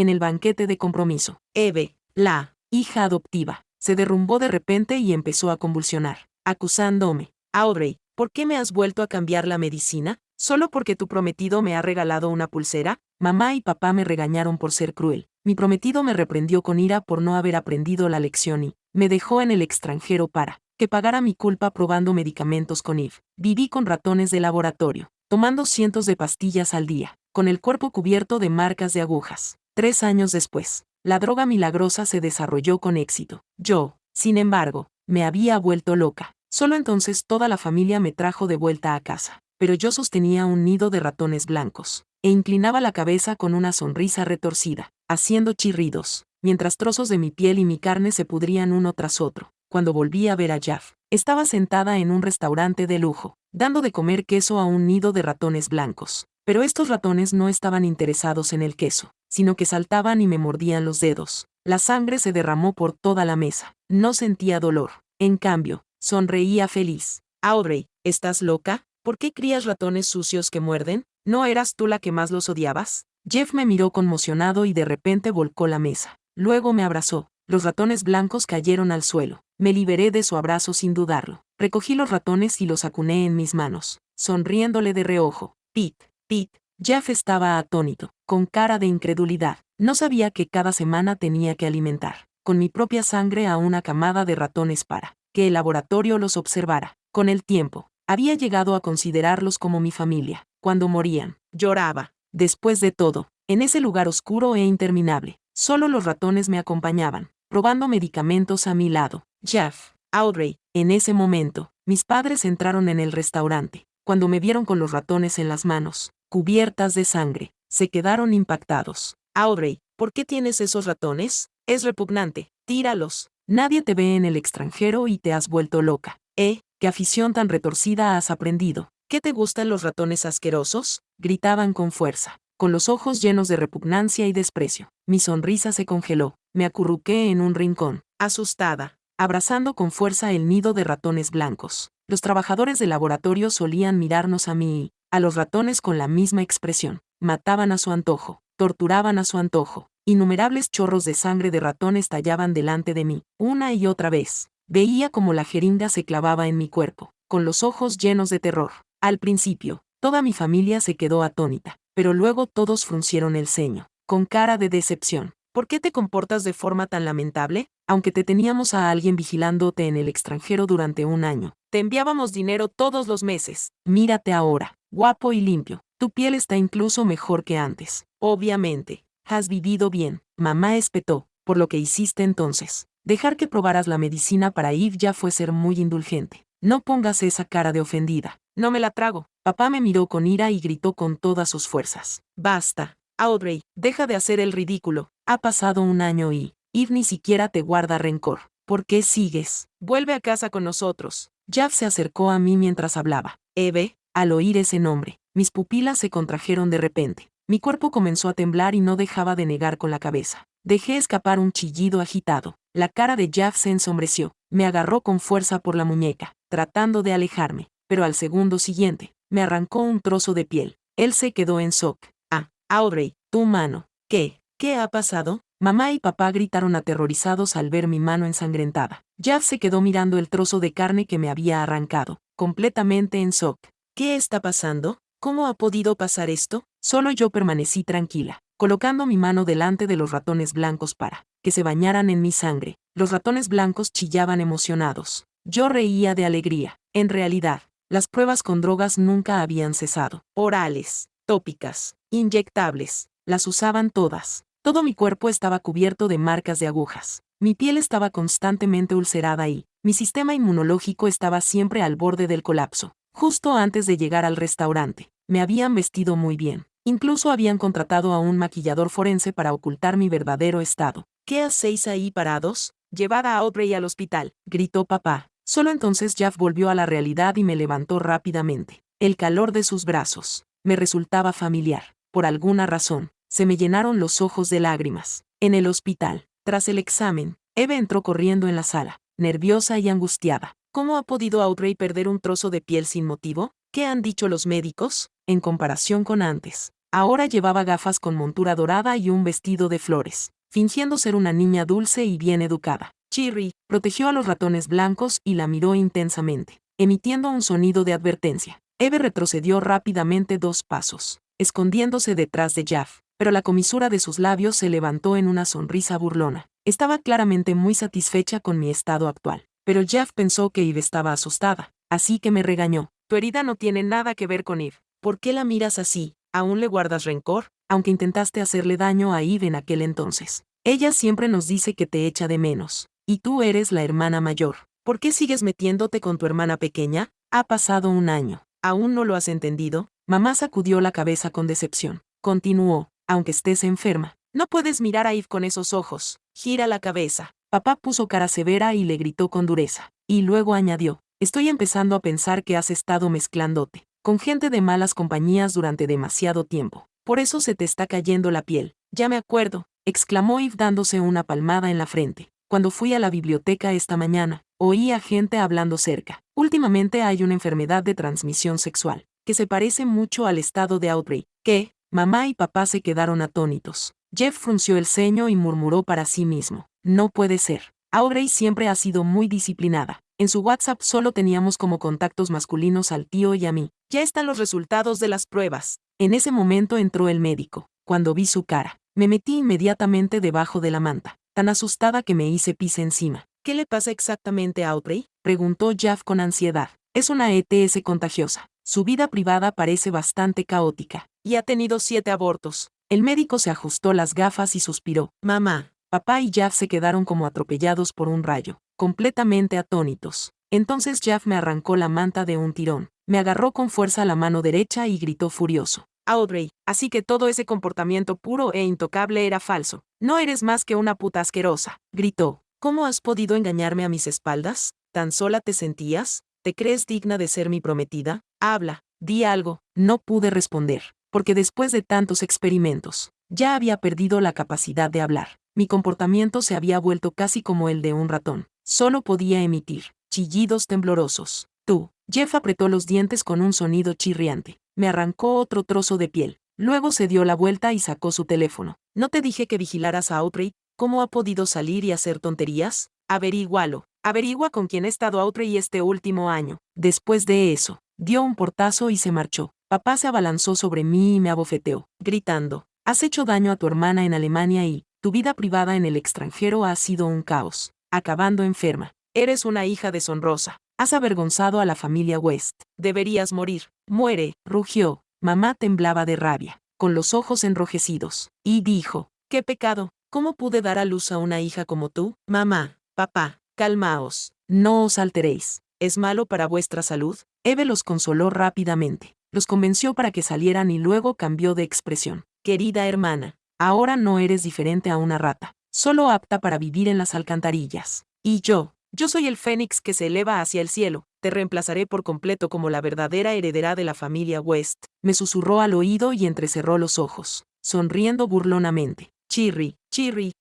en el banquete de compromiso. Eve, la hija adoptiva, se derrumbó de repente y empezó a convulsionar, acusándome. Audrey, ¿por qué me has vuelto a cambiar la medicina? ¿Solo porque tu prometido me ha regalado una pulsera? Mamá y papá me regañaron por ser cruel. Mi prometido me reprendió con ira por no haber aprendido la lección y me dejó en el extranjero para que pagara mi culpa probando medicamentos con Eve. Viví con ratones de laboratorio, tomando cientos de pastillas al día, con el cuerpo cubierto de marcas de agujas. 3 años después, la droga milagrosa se desarrolló con éxito. Yo, sin embargo, me había vuelto loca. Solo entonces toda la familia me trajo de vuelta a casa. Pero yo sostenía un nido de ratones blancos, e inclinaba la cabeza con una sonrisa retorcida, haciendo chirridos, mientras trozos de mi piel y mi carne se pudrían uno tras otro. Cuando volví a ver a Jaff, estaba sentada en un restaurante de lujo, dando de comer queso a un nido de ratones blancos. Pero estos ratones no estaban interesados en el queso, sino que saltaban y me mordían los dedos. La sangre se derramó por toda la mesa. No sentía dolor. En cambio, sonreía feliz. Audrey, ¿estás loca? ¿Por qué crías ratones sucios que muerden? ¿No eras tú la que más los odiabas? Jeff me miró conmocionado y de repente volcó la mesa. Luego me abrazó. Los ratones blancos cayeron al suelo. Me liberé de su abrazo sin dudarlo. Recogí los ratones y los acuné en mis manos, sonriéndole de reojo. Pete. Jeff estaba atónito, con cara de incredulidad. No sabía que cada semana tenía que alimentar, con mi propia sangre, a una camada de ratones para que el laboratorio los observara. Con el tiempo, había llegado a considerarlos como mi familia. Cuando morían, lloraba. Después de todo, en ese lugar oscuro e interminable, solo los ratones me acompañaban, probando medicamentos a mi lado. Jeff, Audrey, en ese momento, mis padres entraron en el restaurante. Cuando me vieron con los ratones en las manos, cubiertas de sangre, se quedaron impactados. Audrey, ¿por qué tienes esos ratones? Es repugnante. Tíralos. Nadie te ve en el extranjero y te has vuelto loca. ¿Qué afición tan retorcida has aprendido? ¿Qué te gustan los ratones asquerosos? Gritaban con fuerza, con los ojos llenos de repugnancia y desprecio. Mi sonrisa se congeló. Me acurruqué en un rincón, asustada, abrazando con fuerza el nido de ratones blancos. Los trabajadores del laboratorio solían mirarnos a mí y a los ratones con la misma expresión. Mataban a su antojo, torturaban a su antojo. Innumerables chorros de sangre de ratón estallaban delante de mí, una y otra vez. Veía como la jeringa se clavaba en mi cuerpo, con los ojos llenos de terror. Al principio, toda mi familia se quedó atónita, pero luego todos fruncieron el ceño, con cara de decepción. ¿Por qué te comportas de forma tan lamentable? Aunque te teníamos a alguien vigilándote en el extranjero durante un año, te enviábamos dinero todos los meses. Mírate ahora, guapo y limpio. Tu piel está incluso mejor que antes. Obviamente, has vivido bien. Mamá espetó, por lo que hiciste entonces. Dejar que probaras la medicina para Eve ya fue ser muy indulgente. No pongas esa cara de ofendida. No me la trago. Papá me miró con ira y gritó con todas sus fuerzas. Basta. Audrey, deja de hacer el ridículo. Ha pasado un año y Eve ni siquiera te guarda rencor. ¿Por qué sigues? Vuelve a casa con nosotros. Jeff se acercó a mí mientras hablaba. Eve, al oír ese nombre, mis pupilas se contrajeron de repente. Mi cuerpo comenzó a temblar y no dejaba de negar con la cabeza. Dejé escapar un chillido agitado. La cara de Jeff se ensombreció. Me agarró con fuerza por la muñeca, tratando de alejarme, pero al segundo siguiente, me arrancó un trozo de piel. Él se quedó en shock. Audrey, tu mano. ¿Qué ha pasado? Mamá y papá gritaron aterrorizados al ver mi mano ensangrentada. Jeff se quedó mirando el trozo de carne que me había arrancado, completamente en shock. ¿Qué está pasando? ¿Cómo ha podido pasar esto? Solo yo permanecí tranquila, colocando mi mano delante de los ratones blancos para que se bañaran en mi sangre. Los ratones blancos chillaban emocionados. Yo reía de alegría. En realidad, las pruebas con drogas nunca habían cesado. Orales, tópicas, inyectables, las usaban todas. Todo mi cuerpo estaba cubierto de marcas de agujas. Mi piel estaba constantemente ulcerada y mi sistema inmunológico estaba siempre al borde del colapso. Justo antes de llegar al restaurante, me habían vestido muy bien. Incluso habían contratado a un maquillador forense para ocultar mi verdadero estado. ¿Qué hacéis ahí parados? Llevad a Audrey al hospital, gritó papá. Solo entonces Jeff volvió a la realidad y me levantó rápidamente. El calor de sus brazos me resultaba familiar. Por alguna razón, se me llenaron los ojos de lágrimas. En el hospital, tras el examen, Eve entró corriendo en la sala, nerviosa y angustiada. ¿Cómo ha podido Audrey perder un trozo de piel sin motivo? ¿Qué han dicho los médicos? En comparación con antes, Ahora llevaba gafas con montura dorada y un vestido de flores, fingiendo ser una niña dulce y bien educada. Chirri protegió a los ratones blancos y la miró intensamente, emitiendo un sonido de advertencia. Eve retrocedió rápidamente 2 pasos, escondiéndose detrás de Jaff, pero la comisura de sus labios se levantó en una sonrisa burlona. Estaba claramente muy satisfecha con mi estado actual, pero Jaff pensó que Eve estaba asustada, así que me regañó. Tu herida no tiene nada que ver con Eve. ¿Por qué la miras así? ¿Aún le guardas rencor? Aunque intentaste hacerle daño a Eve en aquel entonces. Ella siempre nos dice que te echa de menos. Y tú eres la hermana mayor. ¿Por qué sigues metiéndote con tu hermana pequeña? Ha pasado 1 año. ¿Aún no lo has entendido? Mamá sacudió la cabeza con decepción. Continuó, aunque estés enferma. No puedes mirar a Eve con esos ojos. Gira la cabeza. Papá puso cara severa y le gritó con dureza. Y luego añadió, estoy empezando a pensar que has estado mezclándote con gente de malas compañías durante demasiado tiempo. Por eso se te está cayendo la piel. Ya me acuerdo, exclamó Eve dándose una palmada en la frente. Cuando fui a la biblioteca esta mañana, oí a gente hablando cerca. Últimamente hay una enfermedad de transmisión sexual, que se parece mucho al estado de Audrey. ¿Qué? Mamá y papá se quedaron atónitos. Jeff frunció el ceño y murmuró para sí mismo. No puede ser. Audrey siempre ha sido muy disciplinada. En su WhatsApp solo teníamos como contactos masculinos al tío y a mí. Ya están los resultados de las pruebas. En ese momento entró el médico. Cuando vi su cara, me metí inmediatamente debajo de la manta, tan asustada que me hice pis encima. ¿Qué le pasa exactamente a Audrey? Preguntó Jaff con ansiedad. Es una ETS contagiosa. Su vida privada parece bastante caótica. Y ha tenido 7 abortos. El médico se ajustó las gafas y suspiró. Mamá. Papá y Jaff se quedaron como atropellados por un rayo, completamente atónitos. Entonces Jaff me arrancó la manta de un tirón, me agarró con fuerza la mano derecha y gritó furioso. Audrey, así que todo ese comportamiento puro e intocable era falso. No eres más que una puta asquerosa, gritó. ¿Cómo has podido engañarme a mis espaldas? ¿Tan sola te sentías? ¿Te crees digna de ser mi prometida? Habla, di algo. No pude responder, porque después de tantos experimentos, ya había perdido la capacidad de hablar. Mi comportamiento se había vuelto casi como el de un ratón. Solo podía emitir chillidos temblorosos. Tú. Jeff apretó los dientes con un sonido chirriante. Me arrancó otro trozo de piel. Luego se dio la vuelta y sacó su teléfono. ¿No te dije que vigilaras a Audrey? ¿Cómo ha podido salir y hacer tonterías? Averígualo. Averigua con quién ha estado Audrey este último año. Después de eso, dio un portazo y se marchó. Papá se abalanzó sobre mí y me abofeteó, gritando. Has hecho daño a tu hermana en Alemania y tu vida privada en el extranjero ha sido un caos, acabando enferma. Eres una hija deshonrosa. Has avergonzado a la familia West. Deberías morir. Muere, rugió. Mamá temblaba de rabia, con los ojos enrojecidos, y dijo, ¿qué pecado? ¿Cómo pude dar a luz a una hija como tú? Mamá, papá, calmaos. No os alteréis. ¿Es malo para vuestra salud? Eve los consoló rápidamente. Los convenció para que salieran y luego cambió de expresión. Querida hermana, ahora no eres diferente a una rata, solo apta para vivir en las alcantarillas. Y yo soy el fénix que se eleva hacia el cielo, te reemplazaré por completo como la verdadera heredera de la familia West. Me susurró al oído y entrecerró los ojos, sonriendo burlonamente. Chirri,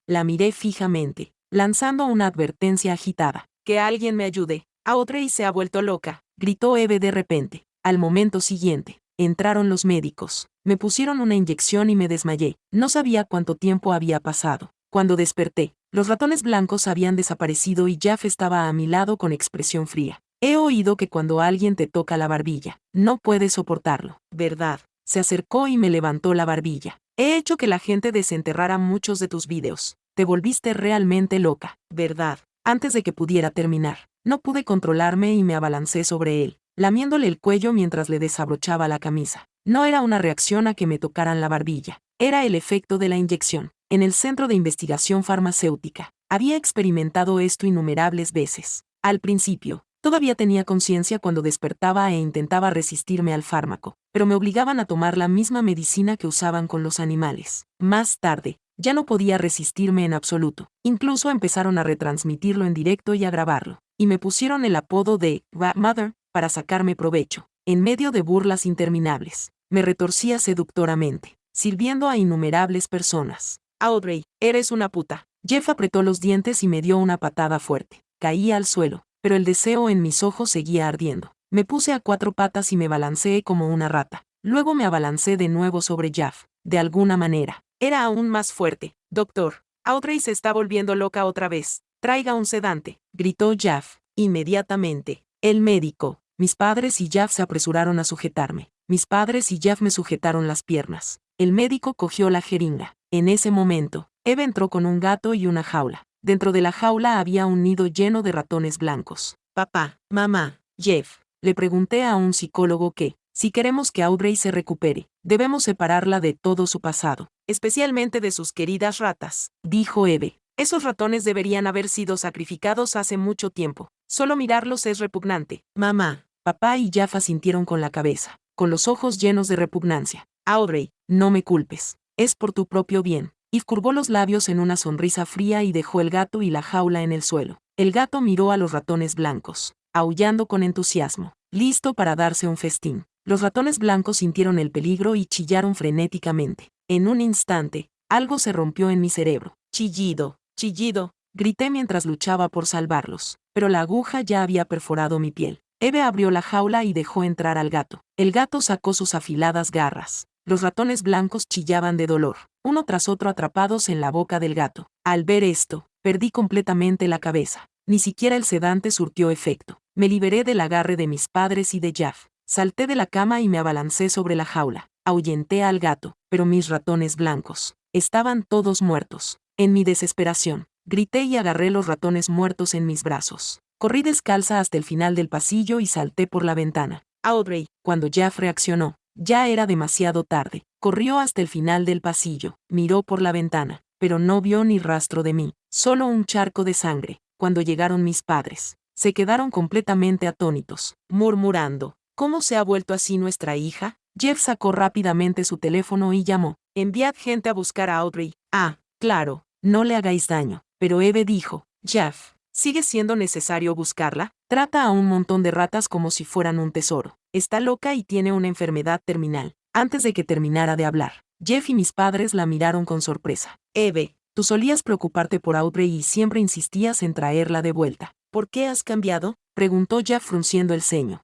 la miré fijamente, lanzando una advertencia agitada. Que alguien me ayude. Audrey se ha vuelto loca, gritó Eve de repente. Al momento siguiente, entraron los médicos. Me pusieron una inyección y me desmayé. No sabía cuánto tiempo había pasado. Cuando desperté, los ratones blancos habían desaparecido y Jaff estaba a mi lado con expresión fría. He oído que cuando alguien te toca la barbilla, no puedes soportarlo, ¿verdad? Se acercó y me levantó la barbilla. He hecho que la gente desenterrara muchos de tus vídeos. Te volviste realmente loca, ¿verdad? Antes de que pudiera terminar, no pude controlarme y me abalancé sobre él, lamiéndole el cuello mientras le desabrochaba la camisa. No era una reacción a que me tocaran la barbilla, era el efecto de la inyección. En el Centro de Investigación Farmacéutica, había experimentado esto innumerables veces. Al principio, todavía tenía conciencia cuando despertaba e intentaba resistirme al fármaco, pero me obligaban a tomar la misma medicina que usaban con los animales. Más tarde, ya no podía resistirme en absoluto. Incluso empezaron a retransmitirlo en directo y a grabarlo, y me pusieron el apodo de Rat Mother para sacarme provecho. En medio de burlas interminables, me retorcía seductoramente, sirviendo a innumerables personas. Audrey, eres una puta. Jeff apretó los dientes y me dio una patada fuerte. Caí al suelo, pero el deseo en mis ojos seguía ardiendo. Me puse a 4 patas y me balanceé como una rata, Luego me abalancé de nuevo sobre Jaff. De alguna manera, era aún más fuerte. Doctor, Audrey se está volviendo loca otra vez. Traiga un sedante, gritó Jaff. Inmediatamente, el médico. Mis padres y Jaff se apresuraron a sujetarme. Mis padres y Jaff me sujetaron las piernas. El médico cogió la jeringa. En ese momento, Eve entró con un gato y una jaula. Dentro de la jaula había un nido lleno de ratones blancos. Papá, mamá, Jeff, le pregunté a un psicólogo que, si queremos que Audrey se recupere, debemos separarla de todo su pasado, especialmente de sus queridas ratas, dijo Eve. Esos ratones deberían haber sido sacrificados hace mucho tiempo. Solo mirarlos es repugnante. Mamá, papá y Jeff asintieron con la cabeza, con los ojos llenos de repugnancia. Audrey, no me culpes. Es por tu propio bien. Eve curvó los labios en una sonrisa fría y dejó el gato y la jaula en el suelo. El gato miró a los ratones blancos, aullando con entusiasmo, listo para darse un festín. Los ratones blancos sintieron el peligro y chillaron frenéticamente. En un instante, algo se rompió en mi cerebro. Chillido, chillido, grité mientras luchaba por salvarlos, pero la aguja ya había perforado mi piel. Eve abrió la jaula y dejó entrar al gato. El gato sacó sus afiladas garras. Los ratones blancos chillaban de dolor, uno tras otro atrapados en la boca del gato. Al ver esto, perdí completamente la cabeza. Ni siquiera el sedante surtió efecto. Me liberé del agarre de mis padres y de Jaff. Salté de la cama y me abalancé sobre la jaula. Ahuyenté al gato, pero mis ratones blancos estaban todos muertos. En mi desesperación, grité y agarré los ratones muertos en mis brazos. Corrí descalza hasta el final del pasillo y salté por la ventana. Audrey, cuando Jaff reaccionó, ya era demasiado tarde. Corrió hasta el final del pasillo, miró por la ventana, pero no vio ni rastro de mí, solo un charco de sangre. Cuando llegaron mis padres, se quedaron completamente atónitos, murmurando, ¿cómo se ha vuelto así nuestra hija? Jeff sacó rápidamente su teléfono y llamó, enviad gente a buscar a Audrey. Ah, claro, no le hagáis daño. Pero Eve dijo, Jeff, ¿sigue siendo necesario buscarla? Trata a un montón de ratas como si fueran un tesoro. Está loca y tiene una enfermedad terminal. Antes de que terminara de hablar, Jeff y mis padres la miraron con sorpresa. Eve, tú solías preocuparte por Audrey y siempre insistías en traerla de vuelta. ¿Por qué has cambiado? Preguntó Jeff frunciendo el ceño.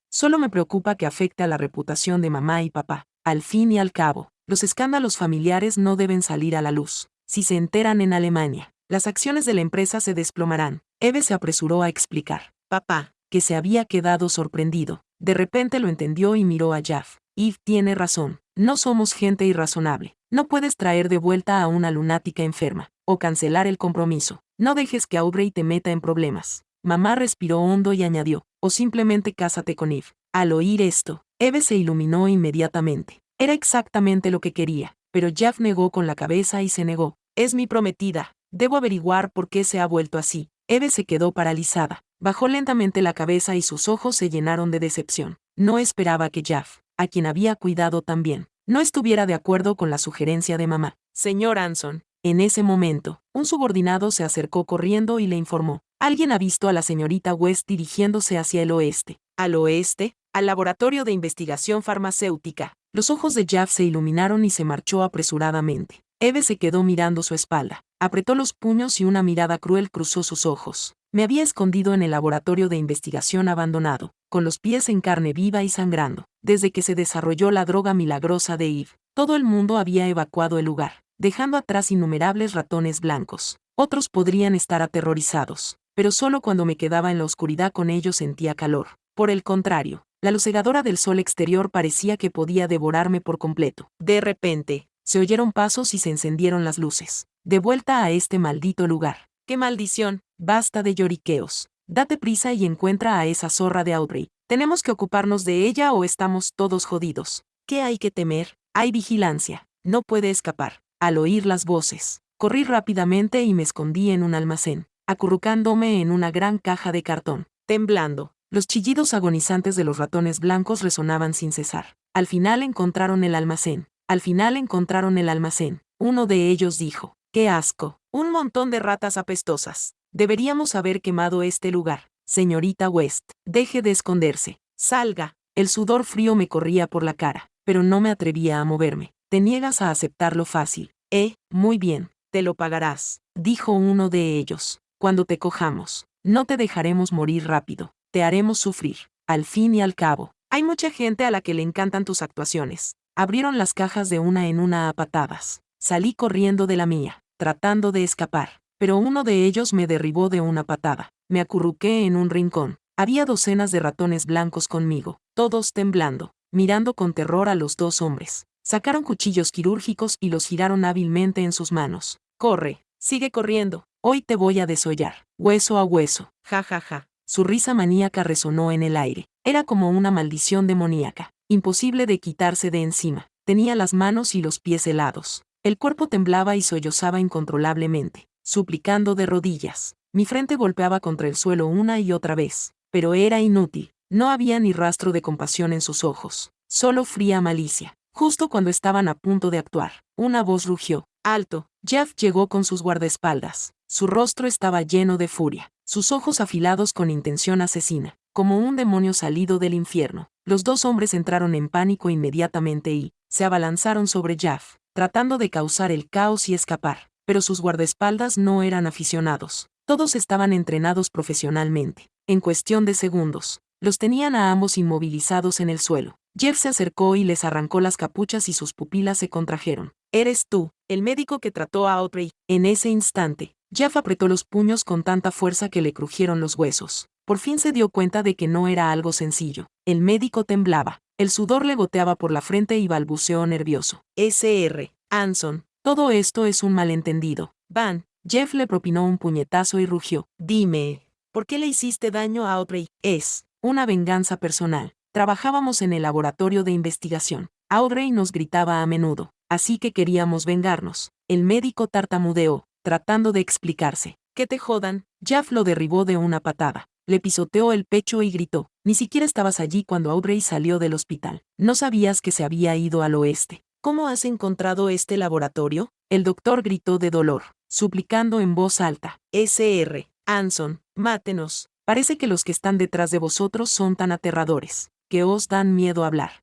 Solo me preocupa que afecte a la reputación de mamá y papá. Al fin y al cabo, los escándalos familiares no deben salir a la luz. Si se enteran en Alemania, las acciones de la empresa se desplomarán. Eve se apresuró a explicar. Papá, que se había quedado sorprendido, de repente lo entendió y miró a Jeff. Eve tiene razón. No somos gente irrazonable. No puedes traer de vuelta a una lunática enferma, o cancelar el compromiso. No dejes que Audrey te meta en problemas. Mamá respiró hondo y añadió, o simplemente cásate con Eve. Al oír esto, Eve se iluminó inmediatamente. Era exactamente lo que quería, pero Jeff negó con la cabeza y se negó. Es mi prometida. Debo averiguar por qué se ha vuelto así. Eve se quedó paralizada. Bajó lentamente la cabeza y sus ojos se llenaron de decepción. No esperaba que Jeff, a quien había cuidado tan bien, no estuviera de acuerdo con la sugerencia de mamá. Señor Anson. En ese momento, un subordinado se acercó corriendo y le informó. Alguien ha visto a la señorita West dirigiéndose hacia el oeste. ¿Al oeste? Al laboratorio de investigación farmacéutica. Los ojos de Jeff se iluminaron y se marchó apresuradamente. Eve se quedó mirando su espalda. Apretó los puños y una mirada cruel cruzó sus ojos. Me había escondido en el laboratorio de investigación abandonado, con los pies en carne viva y sangrando. Desde que se desarrolló la droga milagrosa de Eve, todo el mundo había evacuado el lugar, dejando atrás innumerables ratones blancos. Otros podrían estar aterrorizados, pero solo cuando me quedaba en la oscuridad con ellos sentía calor. Por el contrario, la luz cegadora del sol exterior parecía que podía devorarme por completo. De repente, se oyeron pasos y se encendieron las luces. De vuelta a este maldito lugar. ¡Qué maldición! Basta de lloriqueos. Date prisa y encuentra a esa zorra de Audrey. Tenemos que ocuparnos de ella o estamos todos jodidos. ¿Qué hay que temer? Hay vigilancia. No puede escapar. Al oír las voces, corrí rápidamente y me escondí en un almacén, acurrucándome en una gran caja de cartón, temblando. Los chillidos agonizantes de los ratones blancos resonaban sin cesar. Al final encontraron el almacén. Uno de ellos dijo, ¡qué asco! Un montón de ratas apestosas. Deberíamos haber quemado este lugar. Señorita West, deje de esconderse. Salga. El sudor frío me corría por la cara, pero no me atrevía a moverme. Te niegas a aceptarlo fácil. Muy bien, te lo pagarás, dijo uno de ellos. Cuando te cojamos, no te dejaremos morir rápido. Te haremos sufrir. Al fin y al cabo, Hay mucha gente a la que le encantan tus actuaciones. Abrieron las cajas de una en una a patadas. Salí corriendo de la mía, tratando de escapar, pero uno de ellos me derribó de una patada. Me acurruqué en un rincón. Había docenas de ratones blancos conmigo, todos temblando, mirando con terror a los dos hombres. Sacaron cuchillos quirúrgicos y los giraron hábilmente en sus manos. Corre, sigue corriendo, hoy te voy a desollar, hueso a hueso, ja ja ja. Su risa maníaca resonó en el aire. Era como una maldición demoníaca, imposible de quitarse de encima. Tenía las manos y los pies helados. El cuerpo temblaba y sollozaba incontrolablemente, suplicando de rodillas. Mi frente golpeaba contra el suelo una y otra vez, pero era inútil. No había ni rastro de compasión en sus ojos, solo fría malicia. Justo cuando estaban a punto de actuar, una voz rugió. ¡Alto! Jeff llegó con sus guardaespaldas. Su rostro estaba lleno de furia, sus ojos afilados con intención asesina, como un demonio salido del infierno. Los dos hombres entraron en pánico inmediatamente y se abalanzaron sobre Jeff, tratando de causar el caos y escapar. Pero sus guardaespaldas no eran aficionados. Todos estaban entrenados profesionalmente. En cuestión de segundos, los tenían a ambos inmovilizados en el suelo. Jeff se acercó y les arrancó las capuchas y sus pupilas se contrajeron. «¿Eres tú, el médico que trató a Audrey?» En ese instante, Jeff apretó los puños con tanta fuerza que le crujieron los huesos. Por fin se dio cuenta de que no era algo sencillo. El médico temblaba. El sudor le goteaba por la frente y balbuceó nervioso. «Sr. Anson, todo esto es un malentendido. Van». Jeff le propinó un puñetazo y rugió. «Dime, ¿por qué le hiciste daño a Audrey?» «Es una venganza personal. Trabajábamos en el laboratorio de investigación. Audrey nos gritaba a menudo, así que queríamos vengarnos». El médico tartamudeó, tratando de explicarse. «Que te jodan». Jeff lo derribó de una patada. Le pisoteó el pecho y gritó. «Ni siquiera estabas allí cuando Audrey salió del hospital. No sabías que se había ido al oeste. ¿Cómo has encontrado este laboratorio?» El doctor gritó de dolor, suplicando en voz alta. «Sr. Anson, mátenos. Parece que los que están detrás de vosotros son tan aterradores, que os dan miedo hablar».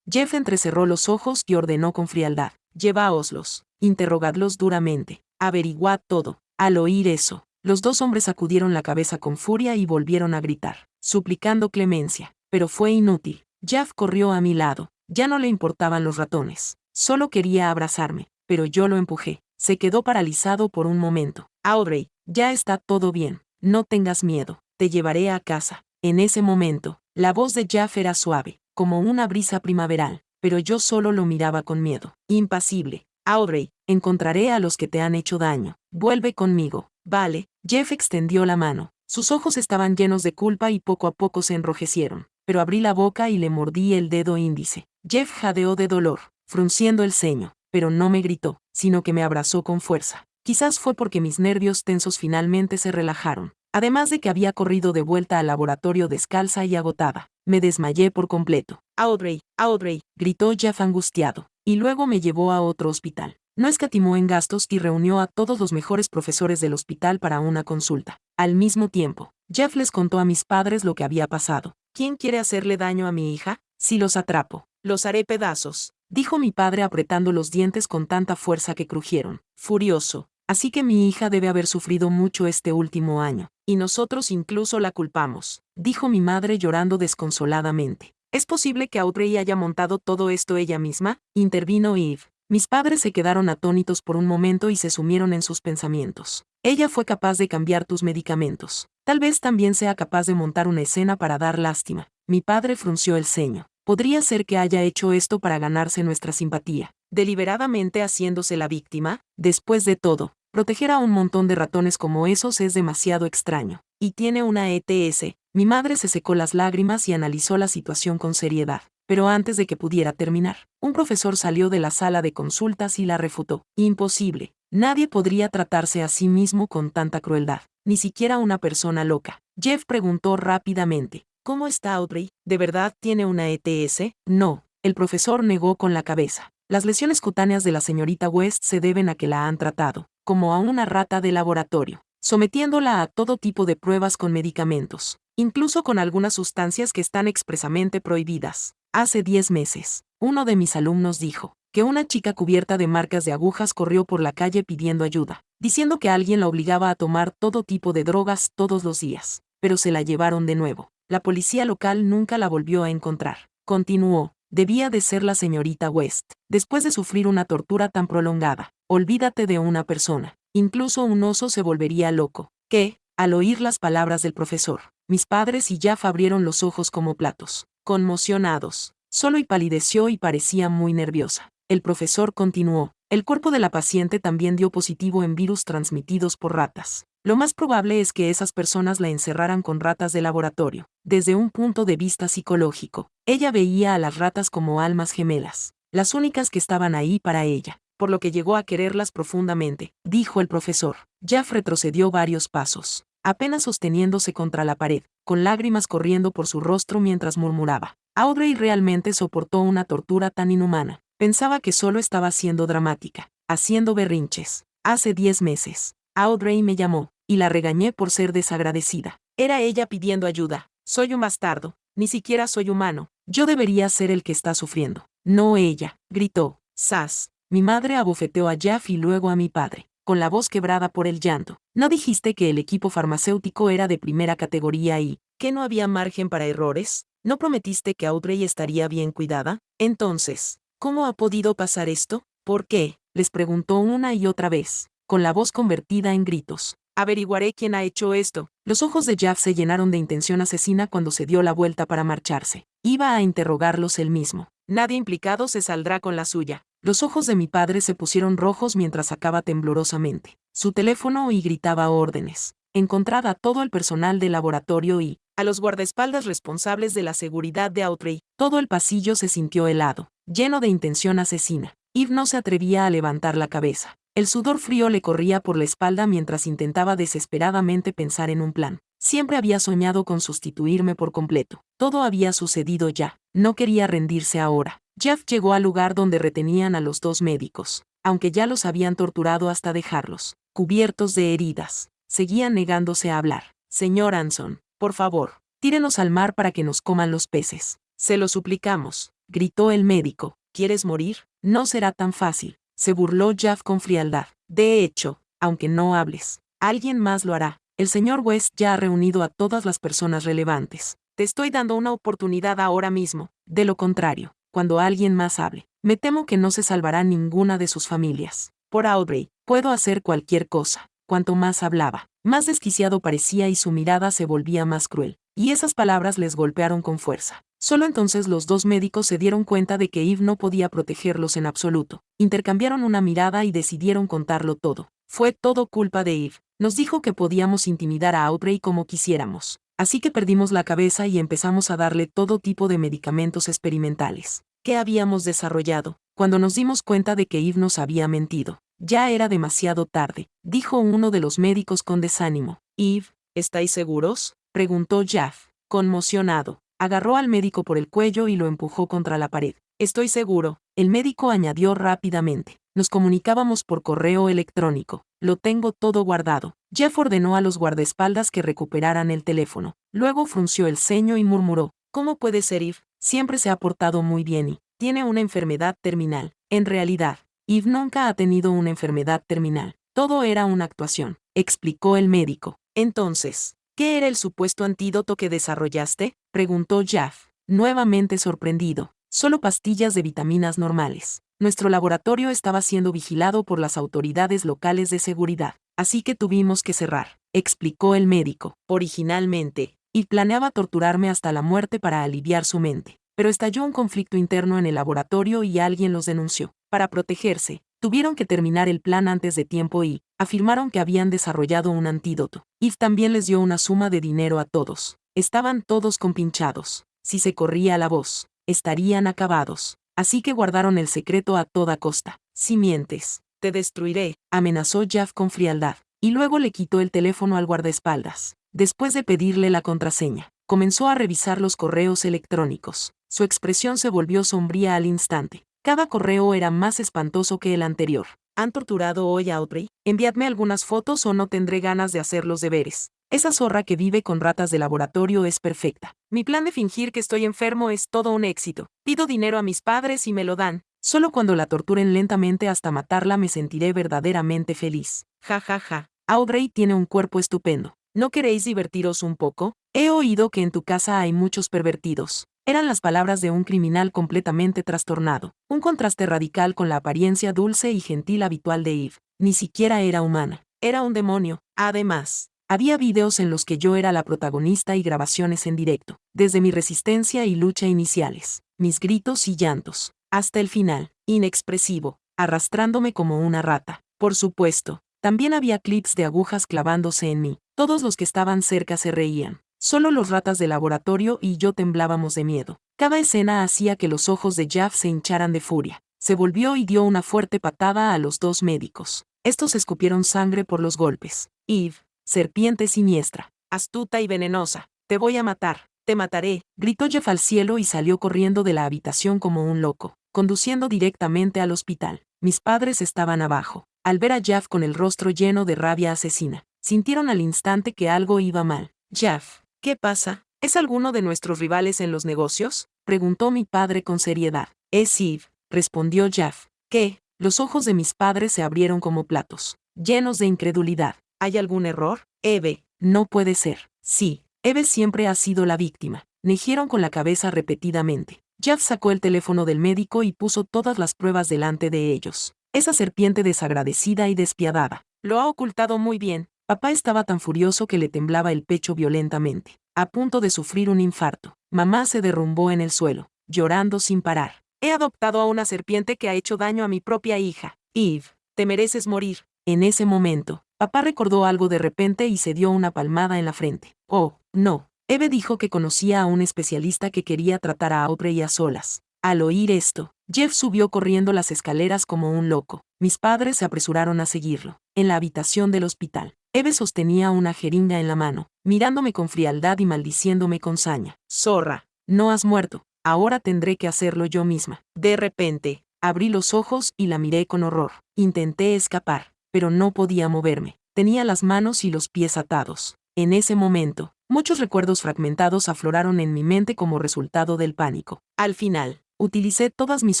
Jeff entrecerró los ojos y ordenó con frialdad. «Lleváoslos. Interrogadlos duramente. Averiguad todo». Al oír eso, los dos hombres sacudieron la cabeza con furia y volvieron a gritar, suplicando clemencia. Pero fue inútil. Jeff corrió a mi lado. Ya no le importaban los ratones. Solo quería abrazarme, pero yo lo empujé. Se quedó paralizado por un momento. «Audrey, ya está todo bien. No tengas miedo. Te llevaré a casa». En ese momento, la voz de Jeff era suave, como una brisa primaveral, pero yo solo lo miraba con miedo, impasible. «Audrey, encontraré a los que te han hecho daño. Vuelve conmigo». «Vale». Jeff extendió la mano. Sus ojos estaban llenos de culpa y poco a poco se enrojecieron, pero abrí la boca y le mordí el dedo índice. Jeff jadeó de dolor, frunciendo el ceño, pero no me gritó, sino que me abrazó con fuerza. Quizás fue porque mis nervios tensos finalmente se relajaron. Además de que había corrido de vuelta al laboratorio descalza y agotada, me desmayé por completo. «Audrey, Audrey», gritó Jeff angustiado, y luego me llevó a otro hospital. No escatimó en gastos y reunió a todos los mejores profesores del hospital para una consulta. Al mismo tiempo, Jeff les contó a mis padres lo que había pasado. «¿Quién quiere hacerle daño a mi hija? Si los atrapo, los haré pedazos», dijo mi padre apretando los dientes con tanta fuerza que crujieron. Furioso. «Así que mi hija debe haber sufrido mucho este último año, y nosotros incluso la culpamos», dijo mi madre llorando desconsoladamente. «¿Es posible que Audrey haya montado todo esto ella misma?», intervino Eve. Mis padres se quedaron atónitos por un momento y se sumieron en sus pensamientos. «Ella fue capaz de cambiar tus medicamentos. Tal vez también sea capaz de montar una escena para dar lástima». Mi padre frunció el ceño. «Podría ser que haya hecho esto para ganarse nuestra simpatía, deliberadamente haciéndose la víctima. Después de todo, proteger a un montón de ratones como esos es demasiado extraño. Y tiene una ETS». Mi madre se secó las lágrimas y analizó la situación con seriedad. Pero antes de que pudiera terminar, un profesor salió de la sala de consultas y la refutó. «Imposible. Nadie podría tratarse a sí mismo con tanta crueldad, ni siquiera una persona loca». Jeff preguntó rápidamente. «¿Cómo está Audrey? ¿De verdad tiene una ETS?» «No». El profesor negó con la cabeza. «Las lesiones cutáneas de la señorita West se deben a que la han tratado, como a una rata de laboratorio, sometiéndola a todo tipo de pruebas con medicamentos, incluso con algunas sustancias que están expresamente prohibidas. Hace 10 meses, uno de mis alumnos dijo que una chica cubierta de marcas de agujas corrió por la calle pidiendo ayuda, diciendo que alguien la obligaba a tomar todo tipo de drogas todos los días, pero se la llevaron de nuevo. La policía local nunca la volvió a encontrar. Continuó. Debía de ser la señorita West. Después de sufrir una tortura tan prolongada, olvídate de una persona. Incluso un oso se volvería loco. ¿Qué? Al oír las palabras del profesor, mis padres y Jeff abrieron los ojos como platos, conmocionados. Solo y palideció y parecía muy nerviosa. El profesor continuó. El cuerpo de la paciente también dio positivo en virus transmitidos por ratas. Lo más probable es que esas personas la encerraran con ratas de laboratorio. Desde un punto de vista psicológico, ella veía a las ratas como almas gemelas, las únicas que estaban ahí para ella, por lo que llegó a quererlas profundamente, dijo el profesor. Jeff retrocedió varios pasos, apenas sosteniéndose contra la pared, con lágrimas corriendo por su rostro mientras murmuraba. Audrey realmente soportó una tortura tan inhumana. Pensaba que solo estaba siendo dramática, haciendo berrinches. Hace 10 meses, Audrey me llamó, y la regañé por ser desagradecida. Era ella pidiendo ayuda. Soy un bastardo, ni siquiera soy humano. Yo debería ser el que está sufriendo, no ella, gritó. Sas. Mi madre abofeteó a Jeff y luego a mi padre, con la voz quebrada por el llanto. ¿No dijiste que el equipo farmacéutico era de primera categoría y que no había margen para errores? ¿No prometiste que Audrey estaría bien cuidada? Entonces, ¿cómo ha podido pasar esto? ¿Por qué? Les preguntó una y otra vez, con la voz convertida en gritos. Averiguaré quién ha hecho esto. Los ojos de Jeff se llenaron de intención asesina cuando se dio la vuelta para marcharse. Iba a interrogarlos él mismo. Nadie implicado se saldrá con la suya. Los ojos de mi padre se pusieron rojos mientras sacaba temblorosamente su teléfono y gritaba órdenes. Encontrad a todo el personal del laboratorio y a los guardaespaldas responsables de la seguridad de Audrey. Todo el pasillo se sintió helado, lleno de intención asesina. Eve no se atrevía a levantar la cabeza. El sudor frío le corría por la espalda mientras intentaba desesperadamente pensar en un plan. Siempre había soñado con sustituirme por completo. Todo había sucedido ya. No quería rendirse ahora. Jeff llegó al lugar donde retenían a los dos médicos, aunque ya los habían torturado hasta dejarlos cubiertos de heridas. Seguían negándose a hablar. Señor Anson, por favor, tírenos al mar para que nos coman los peces. Se lo suplicamos, gritó el médico. ¿Quieres morir? No será tan fácil. Se burló Jeff con frialdad. De hecho, aunque no hables, alguien más lo hará. El señor West ya ha reunido a todas las personas relevantes. Te estoy dando una oportunidad ahora mismo. De lo contrario, cuando alguien más hable, me temo que no se salvará ninguna de sus familias. Por Audrey, puedo hacer cualquier cosa. Cuanto más hablaba, más desquiciado parecía y su mirada se volvía más cruel. Y esas palabras les golpearon con fuerza. Solo entonces los dos médicos se dieron cuenta de que Eve no podía protegerlos en absoluto. Intercambiaron una mirada y decidieron contarlo todo. Fue todo culpa de Eve. Nos dijo que podíamos intimidar a Audrey como quisiéramos. Así que perdimos la cabeza y empezamos a darle todo tipo de medicamentos experimentales que habíamos desarrollado. Cuando nos dimos cuenta de que Eve nos había mentido, ya era demasiado tarde, dijo uno de los médicos con desánimo. Eve, ¿estáis seguros?, preguntó Jeff, conmocionado. Agarró al médico por el cuello y lo empujó contra la pared. Estoy seguro, el médico añadió rápidamente. Nos comunicábamos por correo electrónico. Lo tengo todo guardado. Jeff ordenó a los guardaespaldas que recuperaran el teléfono. Luego frunció el ceño y murmuró. ¿Cómo puede ser Eve? Siempre se ha portado muy bien y tiene una enfermedad terminal. En realidad, Eve nunca ha tenido una enfermedad terminal. Todo era una actuación, explicó el médico. Entonces, ¿qué era el supuesto antídoto que desarrollaste?, preguntó Jeff, nuevamente sorprendido. Solo pastillas de vitaminas normales. Nuestro laboratorio estaba siendo vigilado por las autoridades locales de seguridad, así que tuvimos que cerrar, explicó el médico. Originalmente, y planeaba torturarme hasta la muerte para aliviar su mente. Pero estalló un conflicto interno en el laboratorio y alguien los denunció. Para protegerse, tuvieron que terminar el plan antes de tiempo y afirmaron que habían desarrollado un antídoto. Eve también les dio una suma de dinero a todos. Estaban todos compinchados. Si se corría la voz, estarían acabados. Así que guardaron el secreto a toda costa. Si mientes, te destruiré, amenazó Jeff con frialdad. Y luego le quitó el teléfono al guardaespaldas. Después de pedirle la contraseña, comenzó a revisar los correos electrónicos. Su expresión se volvió sombría al instante. Cada correo era más espantoso que el anterior. ¿Han torturado hoy a Audrey? Enviadme algunas fotos o no tendré ganas de hacer los deberes. Esa zorra que vive con ratas de laboratorio es perfecta. Mi plan de fingir que estoy enfermo es todo un éxito. Pido dinero a mis padres y me lo dan. Solo cuando la torturen lentamente hasta matarla me sentiré verdaderamente feliz. Ja ja ja. Audrey tiene un cuerpo estupendo. ¿No queréis divertiros un poco? He oído que en tu casa hay muchos pervertidos. Eran las palabras de un criminal completamente trastornado, un contraste radical con la apariencia dulce y gentil habitual de Eve. Ni siquiera era humana, era un demonio. Además, había videos en los que yo era la protagonista y grabaciones en directo, desde mi resistencia y lucha iniciales, mis gritos y llantos, hasta el final, inexpresivo, arrastrándome como una rata. Por supuesto, también había clips de agujas clavándose en mí. Todos los que estaban cerca se reían. Solo los ratas del laboratorio y yo temblábamos de miedo. Cada escena hacía que los ojos de Jeff se hincharan de furia. Se volvió y dio una fuerte patada a los dos médicos. Estos escupieron sangre por los golpes. Eve, serpiente siniestra, astuta y venenosa, te voy a matar, te mataré, gritó Jeff al cielo y salió corriendo de la habitación como un loco, conduciendo directamente al hospital. Mis padres estaban abajo. Al ver a Jeff con el rostro lleno de rabia asesina, sintieron al instante que algo iba mal. Jeff, ¿qué pasa? ¿Es alguno de nuestros rivales en los negocios? Preguntó mi padre con seriedad. Es Eve, respondió Jeff. ¿Qué? Los ojos de mis padres se abrieron como platos, llenos de incredulidad. ¿Hay algún error? Eve, no puede ser. Sí, Eve siempre ha sido la víctima. Negieron con la cabeza repetidamente. Jeff sacó el teléfono del médico y puso todas las pruebas delante de ellos. Esa serpiente desagradecida y despiadada. Lo ha ocultado muy bien. Papá estaba tan furioso que le temblaba el pecho violentamente, a punto de sufrir un infarto. Mamá se derrumbó en el suelo, llorando sin parar. He adoptado a una serpiente que ha hecho daño a mi propia hija. Eve, te mereces morir. En ese momento, papá recordó algo de repente y se dio una palmada en la frente. Oh, no. Eve dijo que conocía a un especialista que quería tratar a Audrey a solas. Al oír esto, Jeff subió corriendo las escaleras como un loco. Mis padres se apresuraron a seguirlo. En la habitación del hospital, Eve sostenía una jeringa en la mano, mirándome con frialdad y maldiciéndome con saña. Zorra, no has muerto. Ahora tendré que hacerlo yo misma. De repente, abrí los ojos y la miré con horror. Intenté escapar, pero no podía moverme. Tenía las manos y los pies atados. En ese momento, muchos recuerdos fragmentados afloraron en mi mente como resultado del pánico. Al final, utilicé todas mis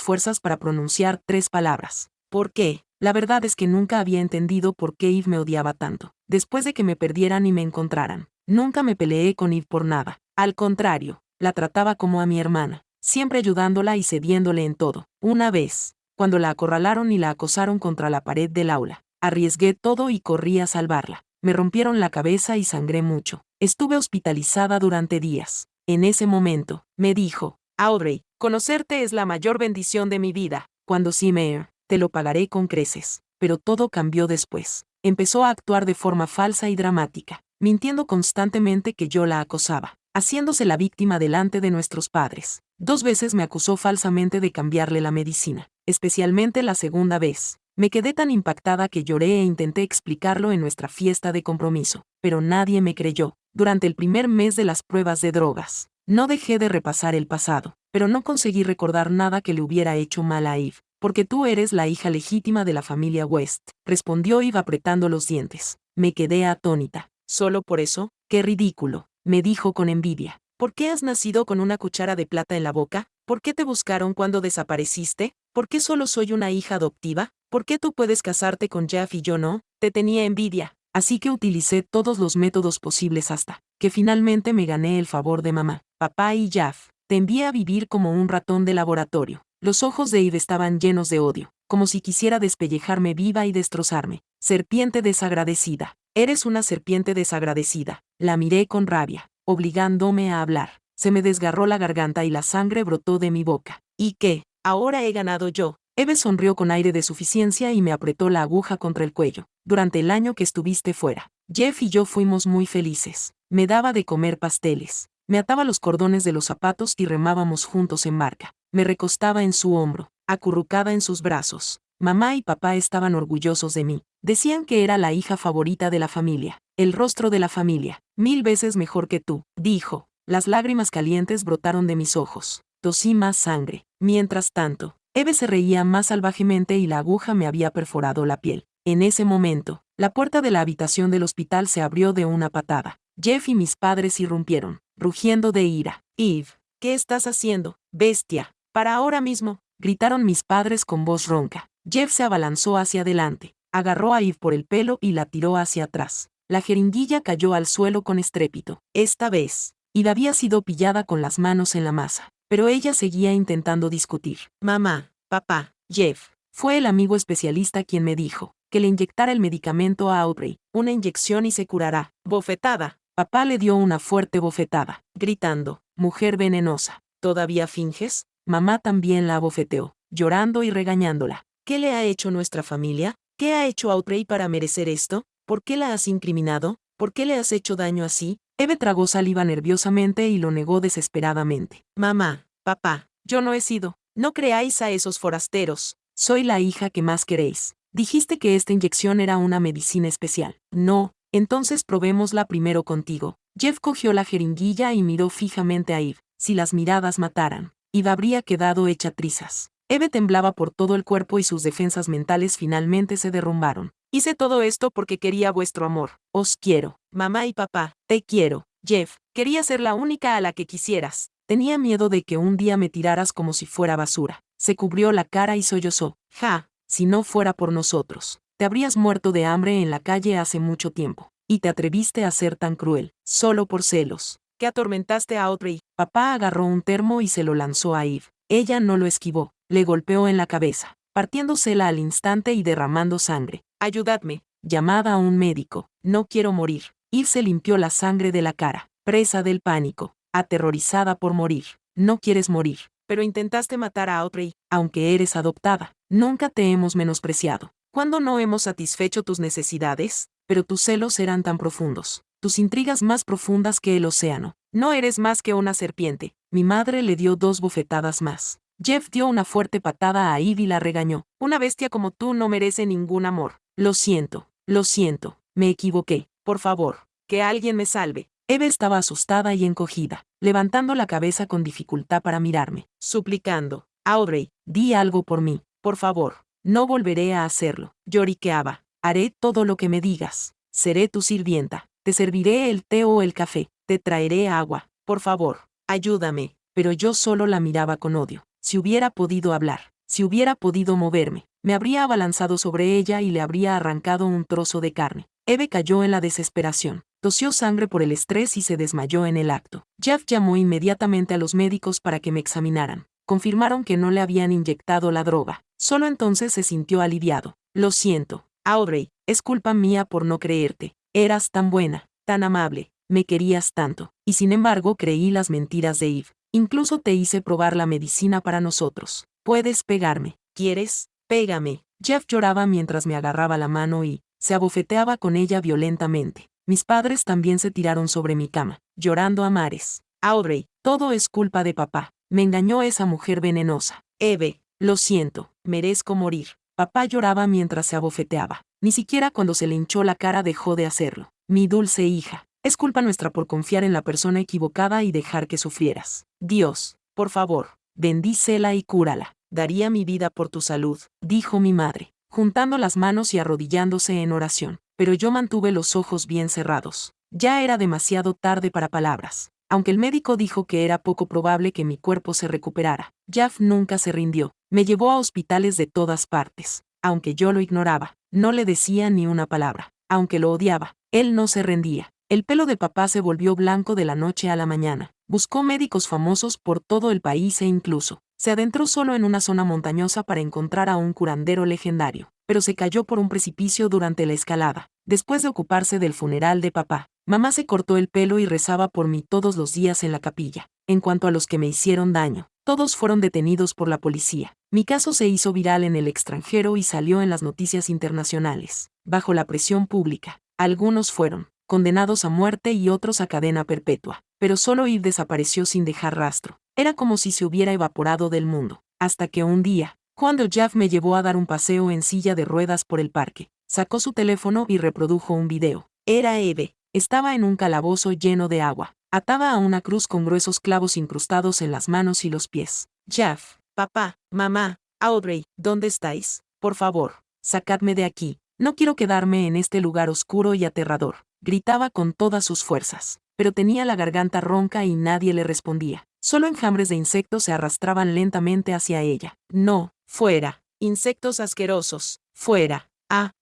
fuerzas para pronunciar 3 palabras. ¿Por qué? La verdad es que nunca había entendido por qué Eve me odiaba tanto. Después de que me perdieran y me encontraran, nunca me peleé con Eve por nada. Al contrario, la trataba como a mi hermana, siempre ayudándola y cediéndole en todo. Una vez, cuando la acorralaron y la acosaron contra la pared del aula, arriesgué todo y corrí a salvarla. Me rompieron la cabeza y sangré mucho. Estuve hospitalizada durante días. En ese momento, me dijo, Audrey, conocerte es la mayor bendición de mi vida. Cuando sí te lo pagaré con creces. Pero todo cambió después. Empezó a actuar de forma falsa y dramática, mintiendo constantemente que yo la acosaba, haciéndose la víctima delante de nuestros padres. 2 veces me acusó falsamente de cambiarle la medicina, especialmente la segunda vez. Me quedé tan impactada que lloré e intenté explicarlo en nuestra fiesta de compromiso, pero nadie me creyó. Durante el primer mes de las pruebas de drogas, no dejé de repasar el pasado, pero no conseguí recordar nada que le hubiera hecho mal a Eve. Porque tú eres la hija legítima de la familia West, respondió Eve apretando los dientes. Me quedé atónita. ¿Solo por eso? ¡Qué ridículo!, me dijo con envidia. ¿Por qué has nacido con una cuchara de plata en la boca? ¿Por qué te buscaron cuando desapareciste? ¿Por qué solo soy una hija adoptiva? ¿Por qué tú puedes casarte con Jeff y yo no? Te tenía envidia. Así que utilicé todos los métodos posibles hasta que finalmente me gané el favor de mamá, papá y Jeff. Te envié a vivir como un ratón de laboratorio. Los ojos de Eve estaban llenos de odio, como si quisiera despellejarme viva y destrozarme. Serpiente desagradecida. Eres una serpiente desagradecida. La miré con rabia, obligándome a hablar. Se me desgarró la garganta y la sangre brotó de mi boca. ¿Y qué? Ahora he ganado yo. Eve sonrió con aire de suficiencia y me apretó la aguja contra el cuello. Durante el año que estuviste fuera, Jeff y yo fuimos muy felices. Me daba de comer pasteles. Me ataba los cordones de los zapatos y remábamos juntos en barca. Me recostaba en su hombro, acurrucada en sus brazos. Mamá y papá estaban orgullosos de mí. Decían que era la hija favorita de la familia, el rostro de la familia. 1000 veces mejor que tú, dijo. Las lágrimas calientes brotaron de mis ojos. Tosí más sangre. Mientras tanto, Eve se reía más salvajemente y la aguja me había perforado la piel. En ese momento, la puerta de la habitación del hospital se abrió de una patada. Jeff y mis padres irrumpieron, rugiendo de ira. Eve, ¿qué estás haciendo, bestia? Para ahora mismo, gritaron mis padres con voz ronca. Jeff se abalanzó hacia adelante, agarró a Eve por el pelo y la tiró hacia atrás. La jeringuilla cayó al suelo con estrépito. Esta vez, Eve había sido pillada con las manos en la masa, pero ella seguía intentando discutir. Mamá, papá, Jeff. Fue el amigo especialista quien me dijo que le inyectara el medicamento a Audrey. Una inyección y se curará. Bofetada. Papá le dio una fuerte bofetada, gritando, mujer venenosa. ¿Todavía finges? Mamá también la abofeteó, llorando y regañándola. ¿Qué le ha hecho nuestra familia? ¿Qué ha hecho Audrey para merecer esto? ¿Por qué la has incriminado? ¿Por qué le has hecho daño así? Eve tragó saliva nerviosamente y lo negó desesperadamente. Mamá, papá, yo no he sido. No creáis a esos forasteros. Soy la hija que más queréis. Dijiste que esta inyección era una medicina especial. No, entonces probémosla primero contigo. Jeff cogió la jeringuilla y miró fijamente a Eve. Si las miradas mataran, Eve habría quedado hecha trizas. Eve temblaba por todo el cuerpo y sus defensas mentales finalmente se derrumbaron. Hice todo esto porque quería vuestro amor. Os quiero. Mamá y papá, te quiero. Jeff, quería ser la única a la que quisieras. Tenía miedo de que un día me tiraras como si fuera basura. Se cubrió la cara y sollozó. Ja, si no fuera por nosotros, te habrías muerto de hambre en la calle hace mucho tiempo. Y te atreviste a ser tan cruel, solo por celos. ¿Qué atormentaste a Audrey? Papá agarró un termo y se lo lanzó a Eve. Ella no lo esquivó, le golpeó en la cabeza, partiéndosela al instante y derramando sangre. Ayudadme. Llamad a un médico. No quiero morir. Eve se limpió la sangre de la cara, presa del pánico, aterrorizada por morir. No quieres morir. Pero intentaste matar a Audrey. Aunque eres adoptada, nunca te hemos menospreciado. ¿Cuándo no hemos satisfecho tus necesidades? Pero tus celos eran tan profundos, tus intrigas más profundas que el océano. No eres más que una serpiente. Mi madre le dio 2 bofetadas más. Jeff dio una fuerte patada a Eve y la regañó. Una bestia como tú no merece ningún amor. Lo siento, me equivoqué. Por favor, que alguien me salve. Eve estaba asustada y encogida, levantando la cabeza con dificultad para mirarme, suplicando. Audrey, di algo por mí, por favor. No volveré a hacerlo. Lloriqueaba. Haré todo lo que me digas. Seré tu sirvienta. Te serviré el té o el café. Te traeré agua. Por favor, ayúdame. Pero yo solo la miraba con odio. Si hubiera podido hablar, si hubiera podido moverme, me habría abalanzado sobre ella y le habría arrancado un trozo de carne. Eve cayó en la desesperación. Tosió sangre por el estrés y se desmayó en el acto. Jeff llamó inmediatamente a los médicos para que me examinaran. Confirmaron que no le habían inyectado la droga. Solo entonces se sintió aliviado. Lo siento, Audrey, es culpa mía por no creerte. Eras tan buena, tan amable, me querías tanto. Y sin embargo creí las mentiras de Eve. Incluso te hice probar la medicina para nosotros. Puedes pegarme. ¿Quieres? Pégame. Jeff lloraba mientras me agarraba la mano y se abofeteaba con ella violentamente. Mis padres también se tiraron sobre mi cama, llorando a mares. Audrey, todo es culpa de papá. Me engañó esa mujer venenosa. Eve, lo siento, merezco morir. Papá lloraba mientras se abofeteaba. Ni siquiera cuando se le hinchó la cara dejó de hacerlo. Mi dulce hija, es culpa nuestra por confiar en la persona equivocada y dejar que sufrieras. Dios, por favor, bendícela y cúrala. Daría mi vida por tu salud, dijo mi madre, juntando las manos y arrodillándose en oración. Pero yo mantuve los ojos bien cerrados. Ya era demasiado tarde para palabras. Aunque el médico dijo que era poco probable que mi cuerpo se recuperara, Jeff nunca se rindió. Me llevó a hospitales de todas partes. Aunque yo lo ignoraba, no le decía ni una palabra. Aunque lo odiaba, él no se rendía. El pelo de papá se volvió blanco de la noche a la mañana. Buscó médicos famosos por todo el país e incluso se adentró solo en una zona montañosa para encontrar a un curandero legendario, pero se cayó por un precipicio durante la escalada. Después de ocuparse del funeral de papá, mamá se cortó el pelo y rezaba por mí todos los días en la capilla. En cuanto a los que me hicieron daño, todos fueron detenidos por la policía. Mi caso se hizo viral en el extranjero y salió en las noticias internacionales. Bajo la presión pública, algunos fueron condenados a muerte y otros a cadena perpetua. Pero solo Eve desapareció sin dejar rastro. Era como si se hubiera evaporado del mundo. Hasta que un día, cuando Jeff me llevó a dar un paseo en silla de ruedas por el parque, sacó su teléfono y reprodujo un video. Era Eve. Estaba en un calabozo lleno de agua, atada a una cruz con gruesos clavos incrustados en las manos y los pies. Jeff, papá, mamá, Audrey, ¿dónde estáis? Por favor, sacadme de aquí. No quiero quedarme en este lugar oscuro y aterrador. Gritaba con todas sus fuerzas, pero tenía la garganta ronca y nadie le respondía. Solo enjambres de insectos se arrastraban lentamente hacia ella. No, fuera. Insectos asquerosos, fuera.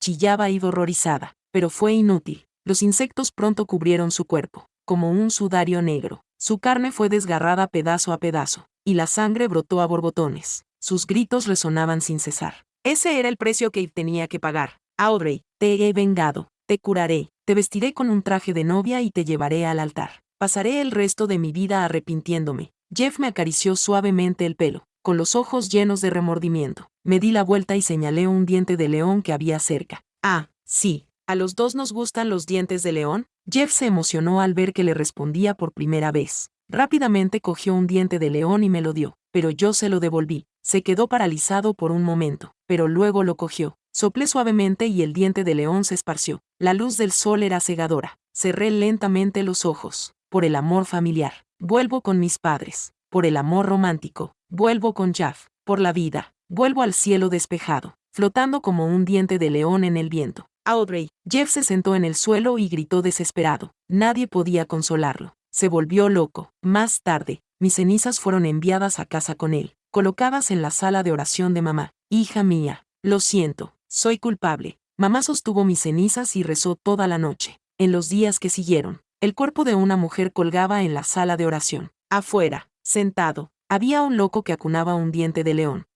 Chillaba Eve horrorizada, pero fue inútil. Los insectos pronto cubrieron su cuerpo, como un sudario negro. Su carne fue desgarrada pedazo a pedazo, y la sangre brotó a borbotones. Sus gritos resonaban sin cesar. Ese era el precio que Eve tenía que pagar. Audrey, te he vengado, te curaré, te vestiré con un traje de novia y te llevaré al altar. Pasaré el resto de mi vida arrepintiéndome. Jeff me acarició suavemente el pelo, con los ojos llenos de remordimiento. Me di la vuelta y señalé un diente de león que había cerca. Ah, sí, ¿a los dos nos gustan los dientes de león? Jeff se emocionó al ver que le respondía por primera vez. Rápidamente cogió un diente de león y me lo dio, pero yo se lo devolví. Se quedó paralizado por un momento, pero luego lo cogió. Soplé suavemente y el diente de león se esparció. La luz del sol era cegadora. Cerré lentamente los ojos. Por el amor familiar, vuelvo con mis padres. Por el amor romántico, vuelvo con Jeff. Por la vida, vuelvo al cielo despejado, flotando como un diente de león en el viento. Audrey. Jeff se sentó en el suelo y gritó desesperado. Nadie podía consolarlo. Se volvió loco. Más tarde, mis cenizas fueron enviadas a casa con él, colocadas en la sala de oración de mamá. Hija mía, lo siento, soy culpable. Mamá sostuvo mis cenizas y rezó toda la noche. En los días que siguieron, el cuerpo de una mujer colgaba en la sala de oración. Afuera, sentado, había un loco que acunaba un diente de león.